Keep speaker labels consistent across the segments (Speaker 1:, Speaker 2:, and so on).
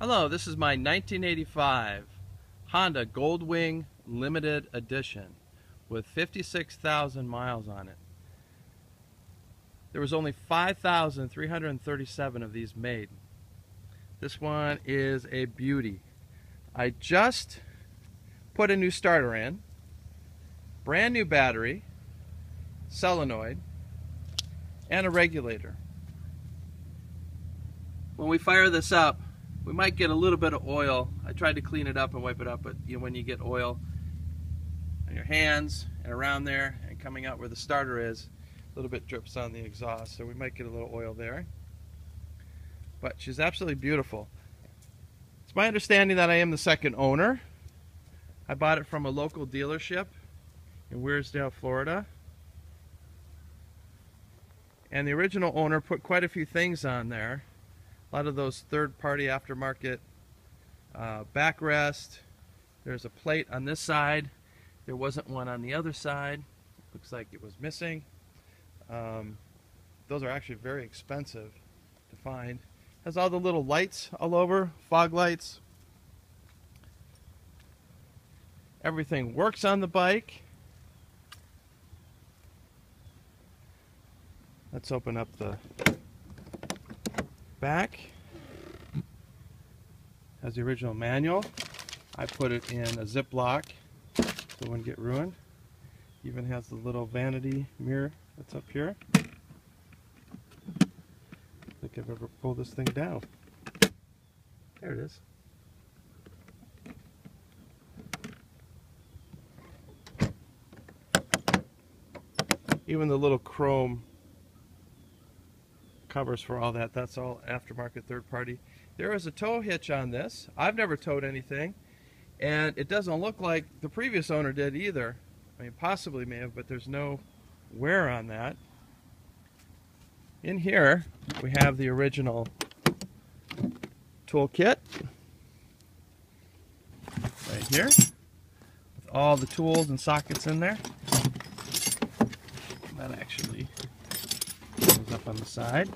Speaker 1: Hello, this is my 1985 Honda Goldwing Limited Edition with 56,000 miles on it. There was only 5,337 of these made. This one is a beauty. I just put a new starter in, brand new battery, solenoid, and a regulator. When we fire this up, we might get a little bit of oil. I tried to clean it up and wipe it up, but when you get oil on your hands and around there and coming out where the starter is, a little bit drips on the exhaust, so we might get a little oil there. But she's absolutely beautiful. It's my understanding that I am the second owner. I bought it from a local dealership in Weirsdale, Florida. And the original owner put quite a few things on there. A lot of those third-party aftermarket backrest. There's a plate on this side. There wasn't one on the other side. Looks like it was missing. Those are actually very expensive to find. Has all the little lights all over, fog lights. Everything works on the bike. Let's open up the back. Has the original manual. I put it in a Ziploc so it wouldn't get ruined. Even has the little vanity mirror that's up here. I don't think I've ever pulled this thing down. There it is. Even the little chrome covers for all that, that's all aftermarket third party. There is a tow hitch on this. I've never towed anything, and it doesn't look like the previous owner did either. I mean, possibly may have, but there's no wear on that. In here, we have the original toolkit right here, with all the tools and sockets in there. That actually goes up on the side.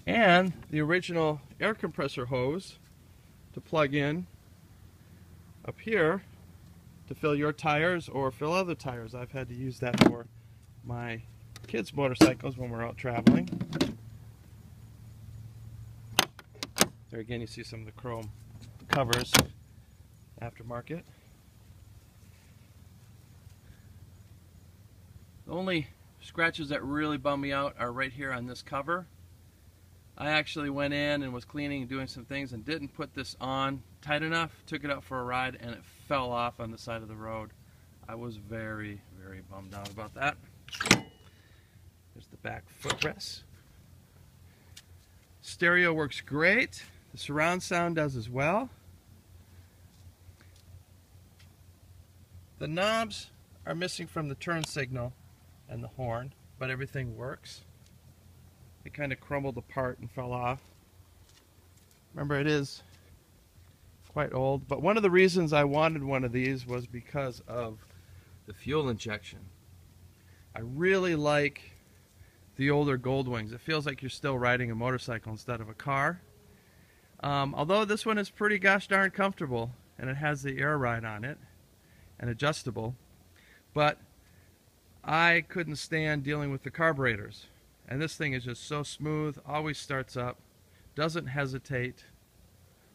Speaker 1: And the original air compressor hose to plug in up here to fill your tires or fill other tires. I've had to use that for my kids' motorcycles when we're out traveling. There again you see some of the chrome covers, aftermarket. The only scratches that really bum me out are right here on this cover. I actually went in and was cleaning and doing some things and didn't put this on tight enough, took it out for a ride, and it fell off on the side of the road. I was very, very bummed out about that. There's the back footrest. Stereo works great. The surround sound does as well. The knobs are missing from the turn signal and the horn, but everything works. It kind of crumbled apart and fell off. Remember, it is quite old, but one of the reasons I wanted one of these was because of the fuel injection. I really like the older Goldwings. It feels like you're still riding a motorcycle instead of a car. Although this one is pretty gosh darn comfortable, and it has the air ride on it and adjustable, but I couldn't stand dealing with the carburetors. And this thing is just so smooth, always starts up, doesn't hesitate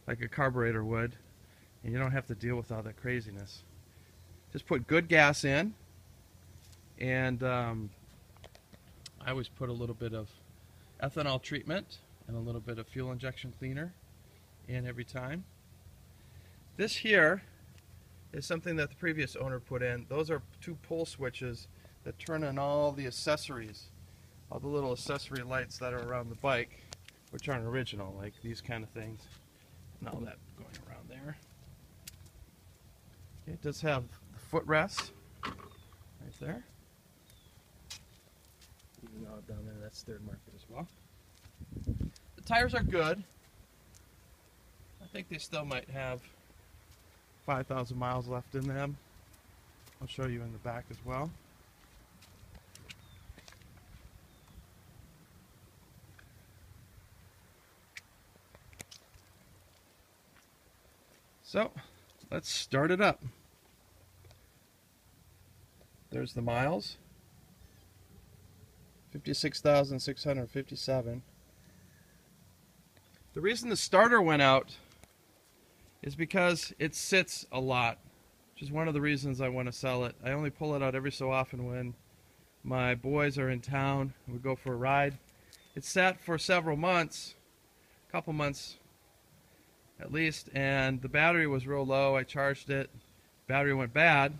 Speaker 1: like a carburetor would, and you don't have to deal with all that craziness. Just put good gas in, and I always put a little bit of ethanol treatment and a little bit of fuel injection cleaner in every time. This here is something that the previous owner put in. Those are two pull switches that turn on all the accessories, all the little accessory lights that are around the bike, which aren't original, like these kind of things, and all that going around there. It does have the footrest right there. Even though down there, that's third market as well. The tires are good. I think they still might have 5,000 miles left in them. I'll show you in the back as well. So let's start it up. There's the miles. 56,657. The reason the starter went out is because it sits a lot, which is one of the reasons I want to sell it. I only pull it out every so often when my boys are in town and we go for a ride. It sat for several months, a couple months at least, and the battery was real low. I charged it, battery went bad,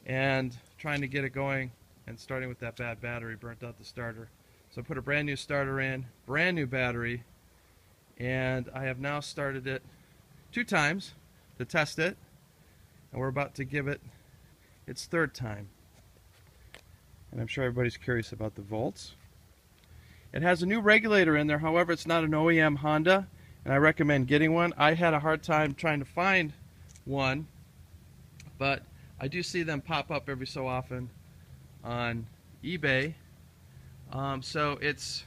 Speaker 1: and trying to get it going and starting with that bad battery burnt out the starter. So I put a brand new starter in, brand new battery, and I have now started it 2 times to test it, and we're about to give it its 3rd time. And I'm sure everybody's curious about the volts. It has a new regulator in there, however it's not an OEM Honda, and I recommend getting one. I had a hard time trying to find one, but I do see them pop up every so often on eBay. So it's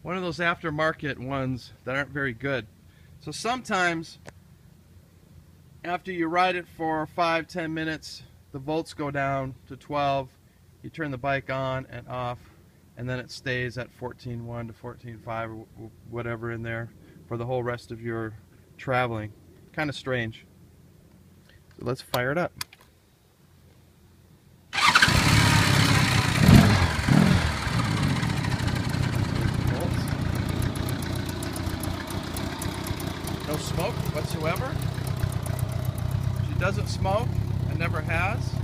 Speaker 1: one of those aftermarket ones that aren't very good. So sometimes after you ride it for 5-10 minutes, the volts go down to 12. You turn the bike on and off, and then it stays at 14.1 to 14.5 or whatever in there for the whole rest of your traveling. Kind of strange. So let's fire it up. No smoke whatsoever. She doesn't smoke and never has.